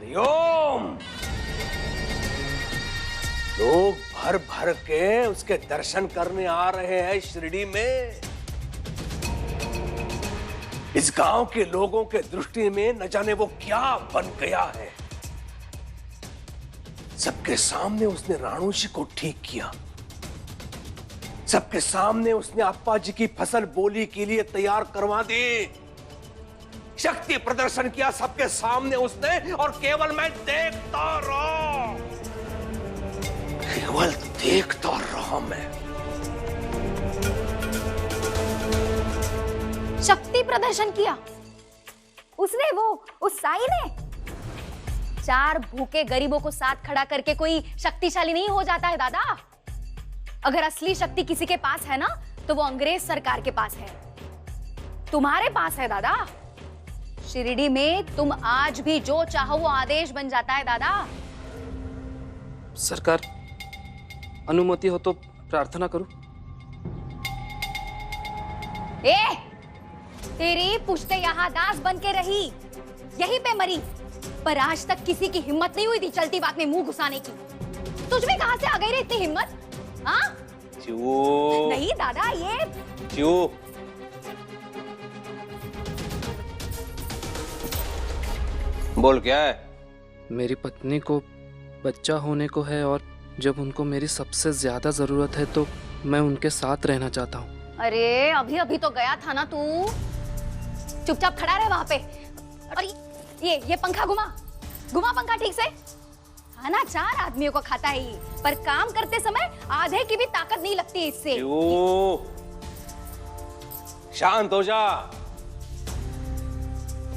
हरिओम। लोग भर भर के उसके दर्शन करने आ रहे हैं शिरडी में। इस गांव के लोगों के दृष्टि में न जाने वो क्या बन गया है। सबके सामने उसने राणू जी को ठीक किया, सबके सामने उसने अप्पा जी की फसल बोली के लिए तैयार करवा दी, शक्ति प्रदर्शन किया सबके सामने उसने, और केवल मैं देखता रहा, केवल देखता रहा मैं। शक्ति प्रदर्शन किया उसने, वो उस साई ने? 4 भूखे गरीबों को साथ खड़ा करके कोई शक्तिशाली नहीं हो जाता है दादा। अगर असली शक्ति किसी के पास है ना, तो वो अंग्रेज सरकार के पास है, तुम्हारे पास है दादा। शिरडी में तुम आज भी जो चाहो वो आदेश बन जाता है दादा। सरकार, अनुमति हो तो प्रार्थना करूं? तेरी पुश्ते यहाँ दास बन के रही, यहीं पे मरी, पर आज तक किसी की हिम्मत नहीं हुई थी चलती बात में मुंह घुसाने की। तुझ में कहां से आ गई रे इतनी हिम्मत? हाँ? नहीं दादा, ये बोल क्या है? मेरी पत्नी को बच्चा होने को है और जब उनको मेरी सबसे ज्यादा जरूरत है तो मैं उनके साथ रहना चाहता हूँ। अरे अभी अभी तो गया था ना तू, चुपचाप खड़ा रहे वहां पे। और ये पंखा घुमा पंखा ठीक से। खाना 4 आदमियों को खाता है ये, पर काम करते समय आधे की भी ताकत नहीं लगती इससे। शांत हो जा।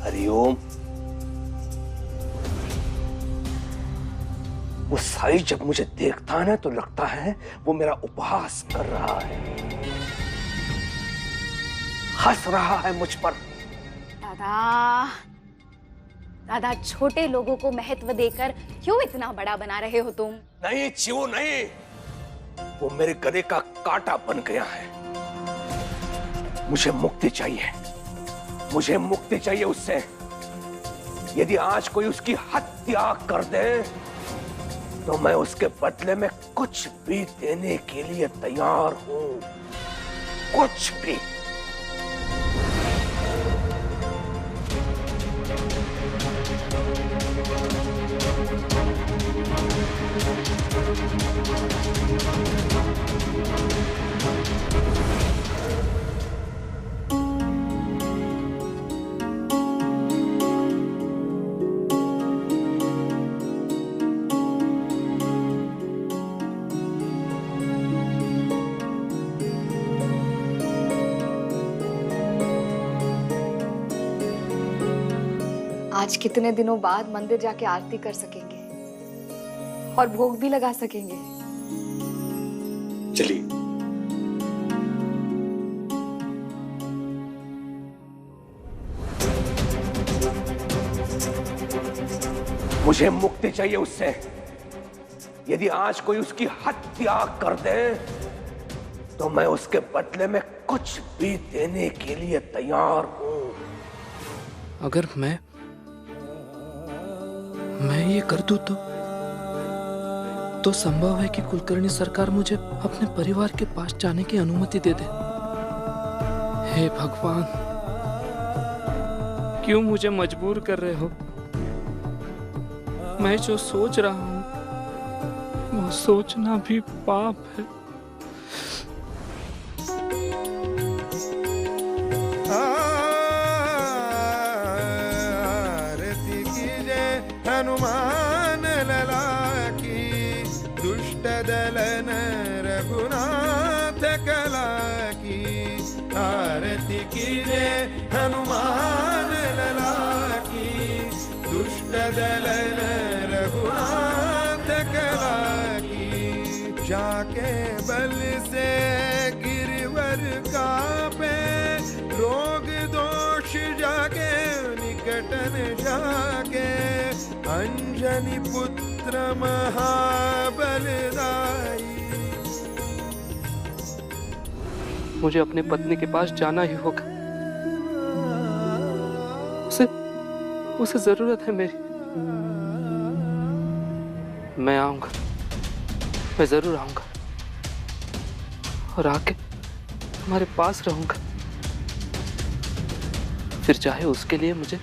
हरिओम। वो साई जब मुझे देखता है ना तो लगता है वो मेरा उपहास कर रहा है, हंस रहा है मुझ पर। दादा, छोटे लोगों को महत्व देकर क्यों इतना बड़ा बना रहे हो तुम? नहीं चिऊ नहीं, वो मेरे गले का कांटा बन गया है। मुझे मुक्ति चाहिए, मुझे मुक्ति चाहिए उससे। यदि आज कोई उसकी हत्या कर दे तो मैं उसके बदले में कुछ भी देने के लिए तैयार हूं, कुछ भी। आज कितने दिनों बाद मंदिर जाके आरती कर सकेंगे और भोग भी लगा सकेंगे। चलिए। मुझे मुक्ति चाहिए उससे। यदि आज कोई उसकी हत्या कर दे तो मैं उसके बदले में कुछ भी देने के लिए तैयार हूं। अगर मैं ये कर दूं तो संभव है कि कुलकर्णी सरकार मुझे अपने परिवार के पास जाने की अनुमति दे दे। हे भगवान, क्यों मुझे मजबूर कर रहे हो? मैं जो सोच रहा हूं वो सोचना भी पाप है। हनुमान लला की, दुष्ट दलन रघुनाथ कला की। आरती कीजे हनुमान लला की, दुष्ट दलन रघुनाथ कला की। जाके बल से गिरवर कापे, रोग दोष जाके निकटन जाके। अंजनी पुत्र महाबलदाई। मुझे अपने पत्नी के पास जाना ही होगा। उसे जरूरत है मेरी। मैं आऊंगा, मैं जरूर आऊंगा और आके तुम्हारे पास रहूंगा। फिर चाहे उसके लिए मुझे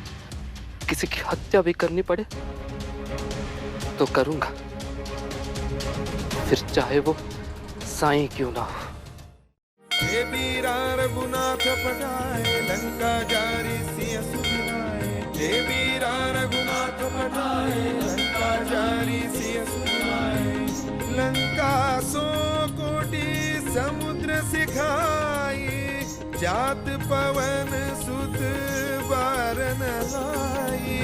किसी की हत्या भी करनी पड़े तो करूंगा, फिर चाहे वो साईं क्यों ना हो। हे वीरा रघुनाथ पठाए लंका जारी सिय सुनाए। हे वीरा रघुनाथ पठाए लंका जारी सिय सुनाए। लंका सो कोटि समुद्र सिखाई। जात पवन सुत बारन लाई।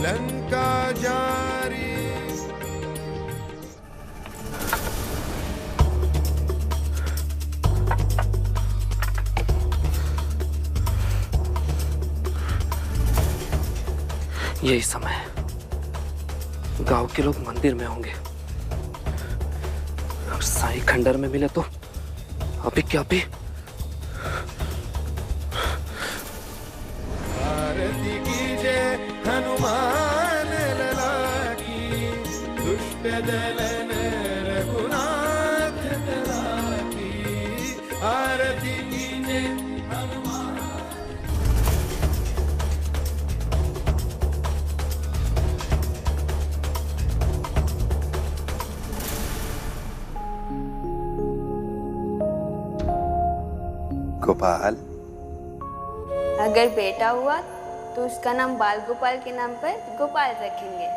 लंका जारी। यही समय है, गांव के लोग मंदिर में होंगे और साईं खंडर में मिले तो अभी क्या भी। आरती कीजे हनुमान लला की। दुष्ट दलन रघुनाथ तला की। आरती कीजे हनुमान। गोपाल, अगर बेटा हुआ तो उसका नाम बाल गोपाल के नाम पर गोपाल रखेंगे।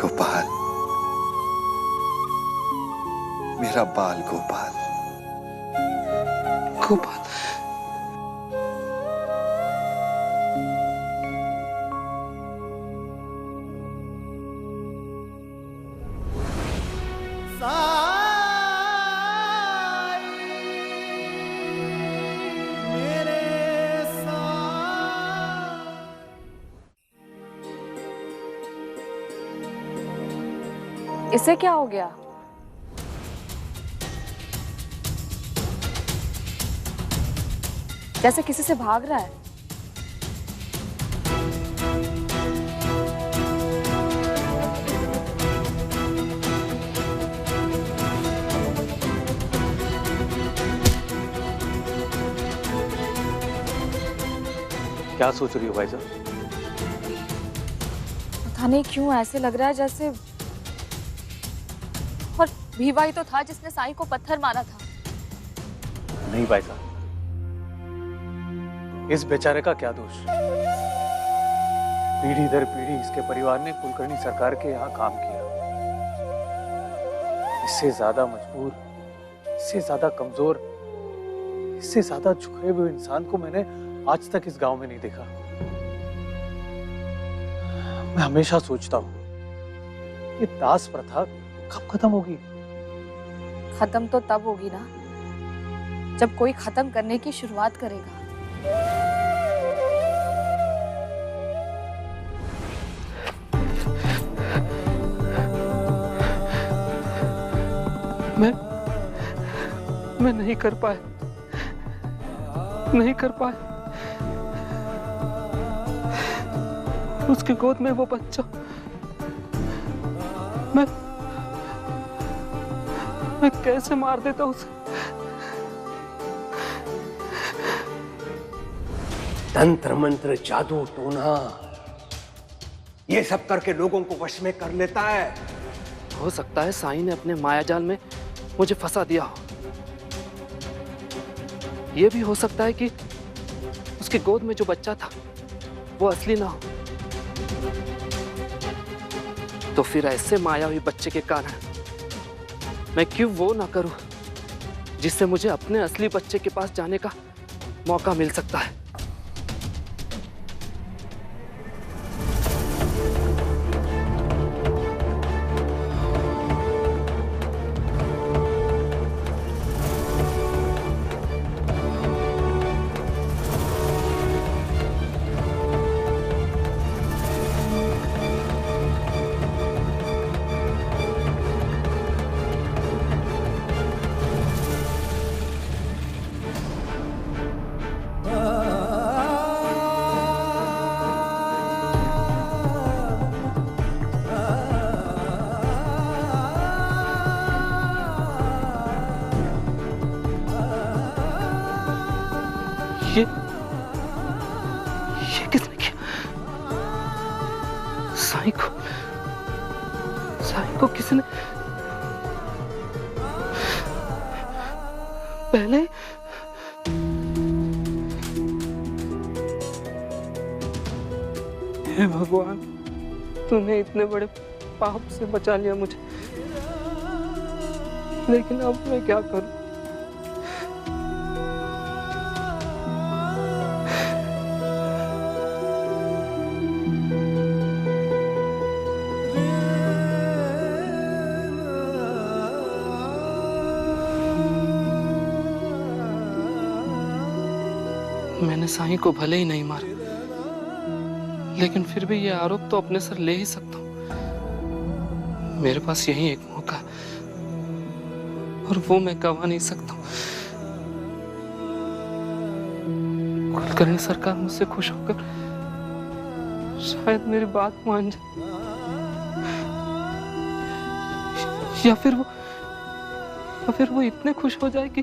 गोपाल, मेरा बाल गोपाल। गोपाल, इसे क्या हो गया? जैसे किसी से भाग रहा है। क्या सोच रही हो भाई साहब? पता नहीं क्यों ऐसे लग रहा है जैसे, और भीवा ही तो था जिसने साईं को पत्थर मारा था। नहीं भाई साहब, इस बेचारे का क्या दोष? पीढ़ी दर पीढ़ी इसके परिवार ने कुलकर्णी सरकार के यहाँ काम किया। इससे ज्यादा मजबूर, इससे ज्यादा कमजोर, इससे ज्यादा झुके हुए इंसान को मैंने आज तक इस गांव में नहीं देखा। मैं हमेशा सोचता हूँ ये दास प्रथा कब खत्म होगी? खत्म तो तब होगी ना जब कोई खत्म करने की शुरुआत करेगा। मैं नहीं कर पाया, नहीं कर पाया। उसकी गोद में वो बच्चा, मैं कैसे मार देता उसे? तंत्र मंत्र, जादू टोना, ये सब करके लोगों को वश में कर लेता है। हो सकता है साईं ने अपने मायाजाल में मुझे फंसा दिया हो। यह भी हो सकता है कि उसकी गोद में जो बच्चा था वो असली ना हो। तो फिर ऐसे मायावी बच्चे के कारण मैं क्यों वो ना करूं जिससे मुझे अपने असली बच्चे के पास जाने का मौका मिल सकता है। ये किसने किया? साईं को किसने पहले? हे भगवान, तूने इतने बड़े पाप से बचा लिया मुझे, लेकिन अब मैं क्या करूं? मैंने साईं को भले ही नहीं मारा, लेकिन फिर भी ये आरोप तो अपने सर ले ही सकता हूं। मेरे पास यही एक मौका है और वो मैं गवा नहीं सकता हूं। कुलकर्णी सरकार मुझसे खुश होकर शायद मेरी बात मान जाए, या फिर वो इतने खुश हो जाए कि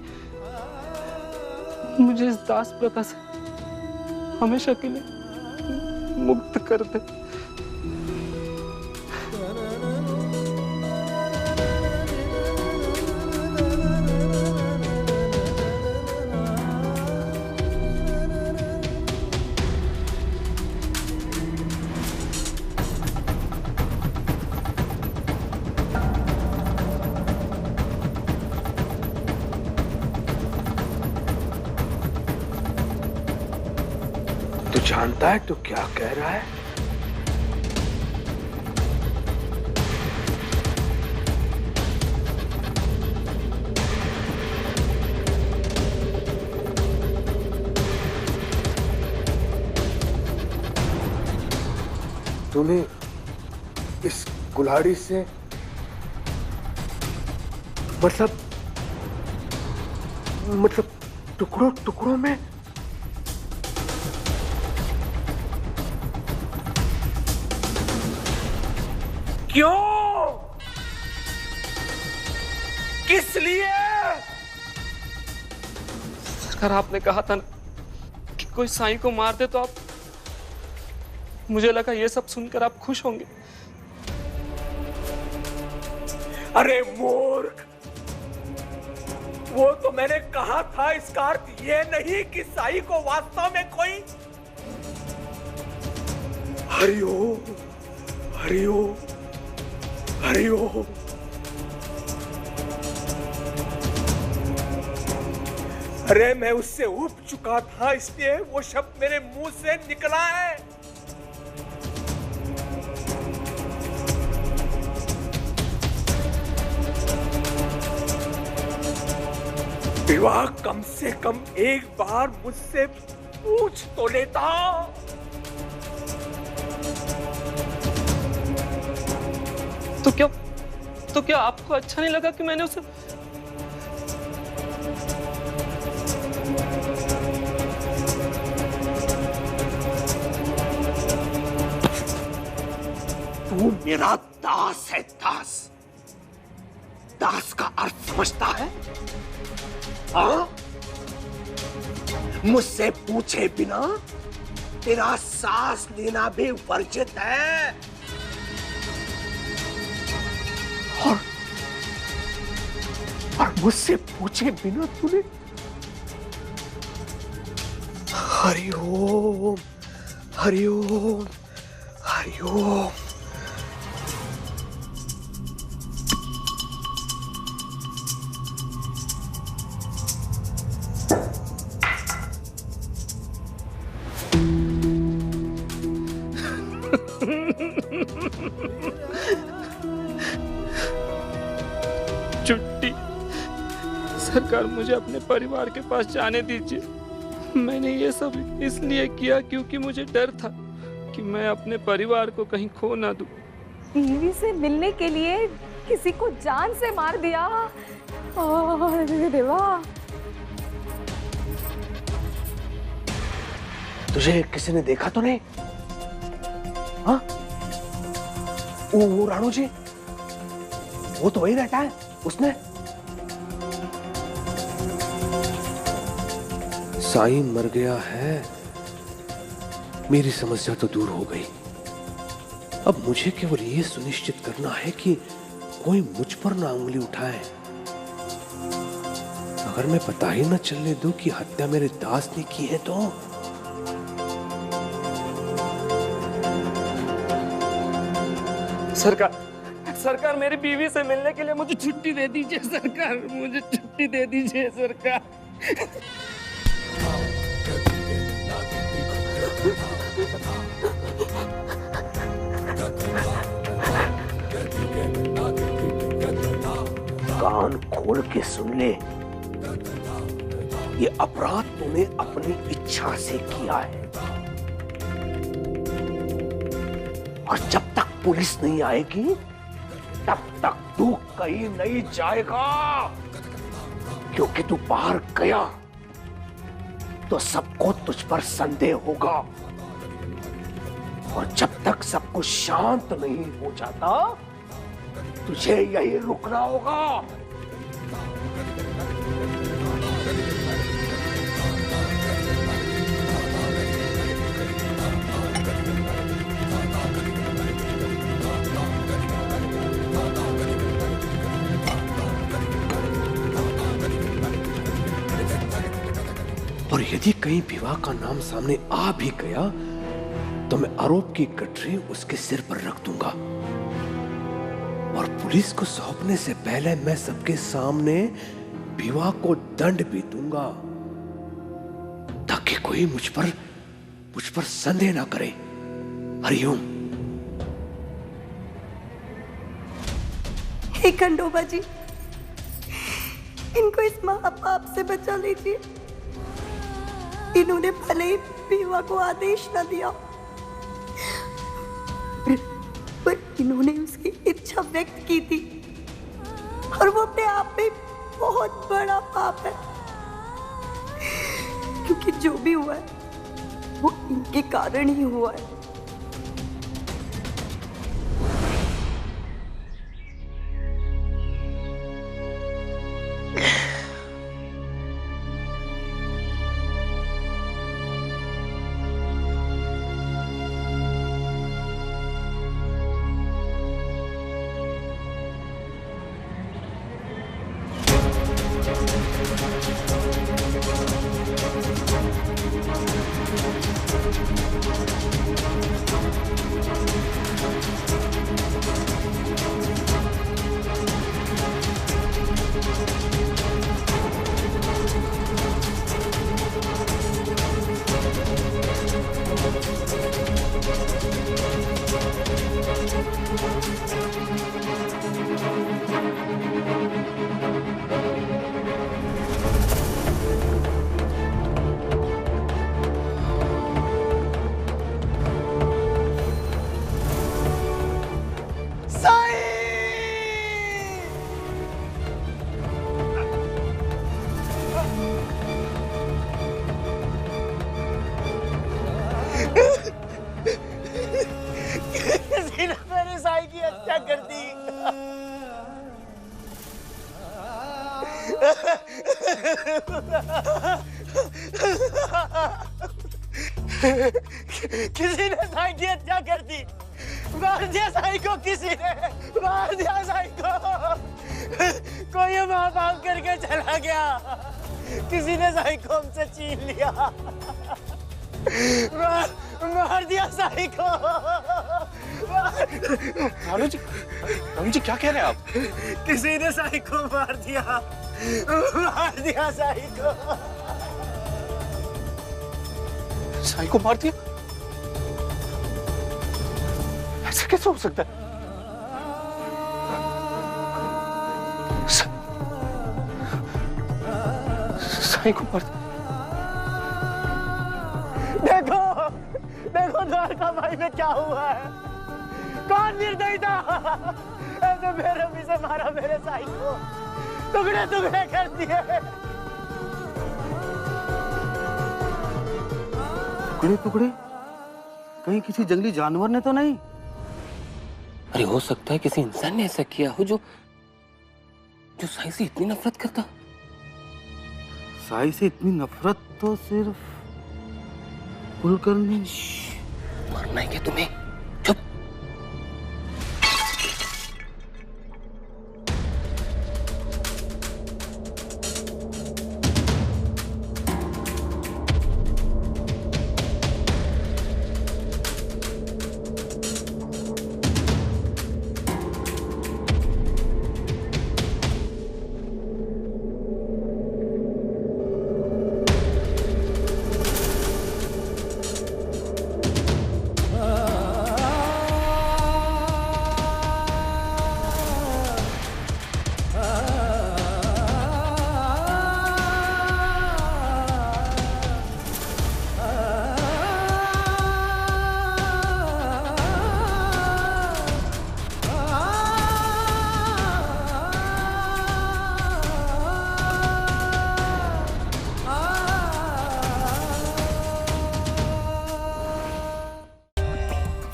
मुझे इस दास प्रथा से हमेशा के लिए मुक्त कर दे। तू जानता है तू क्या कह रहा है? तूने इस कुल्हाड़ी से मतलब टुकड़ों टुकड़ों में क्यों? किस लिए? सरकार, आपने कहा था ना कि कोई साईं को मार दे तो आप, मुझे लगा ये सब सुनकर आप खुश होंगे। अरे मूर्ख, वो तो मैंने कहा था, इसका अर्थ ये नहीं कि साईं को वास्तव में कोई हरिओम हरिओम हरिओम। अरे मैं उससे उब चुका था, इसलिए वो शब्द मेरे मुंह से निकला है। विवाह कम से कम एक बार मुझसे पूछ तो लेता। तो क्या आपको अच्छा नहीं लगा कि मैंने उसे? तू मेरा दास है, दास। दास का अर्थ समझता है? हाँ? मुझसे पूछे बिना तेरा सांस लेना भी वर्जित है। और मुझसे पूछे बिना तूने हरिओम हरिओम हरिओम। छुट्टी। सरकार, मुझे अपने परिवार के पास जाने दीजिए। मैंने ये सब इसलिए किया क्योंकि मुझे डर था कि मैं अपने परिवार को कहीं खो ना दूं। बीवी से मिलने के लिए किसी को जान से मार दिया। अरे देवा। तुझे किसी ने देखा तो नहीं? हाँ? वो राणू जी, वो तो वही रहता है। उसने साईं मर गया है, मेरी समस्या तो दूर हो गई। अब मुझे केवल यह सुनिश्चित करना है कि कोई मुझ पर ना उंगली उठाए। अगर मैं पता ही न चलने दूं कि हत्या मेरे दास ने की है तो सरकार मेरी बीवी से मिलने के लिए मुझे छुट्टी दे दीजिए सरकार, मुझे छुट्टी दे दीजिए सरकार। कान खोल के सुन ले, ये अपराध तूने अपनी इच्छा से किया है और जब तक पुलिस नहीं आएगी तब तक तू कहीं नहीं जाएगा, क्योंकि तू बाहर गया तो सबको तुझ पर संदेह होगा और जब तक सब कुछ शांत नहीं हो जाता तुझे यही रुकना होगा। और यदि कहीं विवाह का नाम सामने आ भी गया तो मैं आरोप की गठरी उसके सिर पर रख दूंगा और पुलिस को सौंपने से पहले मैं सबके सामने विवाह को दंड भी दूंगा ताकि कोई मुझ पर संदेह ना करे। हरिओम। हे खंडोबा जी, इनको इस महापाप से बचा लीजिए। इन्होंने भले ही विवाह को आदेश न दिया पर इन्होंने उसकी इच्छा व्यक्त की थी और वो अपने आप में बहुत बड़ा पाप है, क्योंकि जो भी हुआ है वो इनके कारण ही हुआ है। किसी ने साईं की हत्या कर दी, मार दिया साईं को, किसी ने मार दिया साईं को। कोई महापाप करके चला गया, किसी ने साईं को हमसे छीन लिया, मार दिया साईं को। रानू जी क्या कह रहे हैं आप? किसी ने साईं को मार दिया साईं को। साईं को मार दिया? ऐसा कैसे हो सकता है? साईं को मार दिया? देखो द्वारका भाई में क्या हुआ है। कौन निर्दयी था, ऐसे बेरहमी से मारा मेरे साईं को, टुकड़े टुकड़े कर दिए। टुकड़े टुकड़े? कहीं किसी जंगली जानवर ने तो नहीं? अरे हो सकता है किसी इंसान ने ऐसा किया हो जो साईं से इतनी नफरत करता। साई से इतनी नफरत तो सिर्फ कुलकर्णी। मरना है क्या तुम्हें?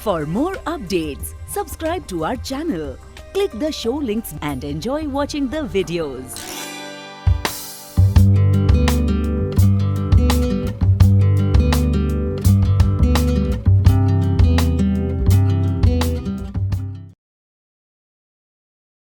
For more updates, subscribe to our channel, click the show links and enjoy watching the videos.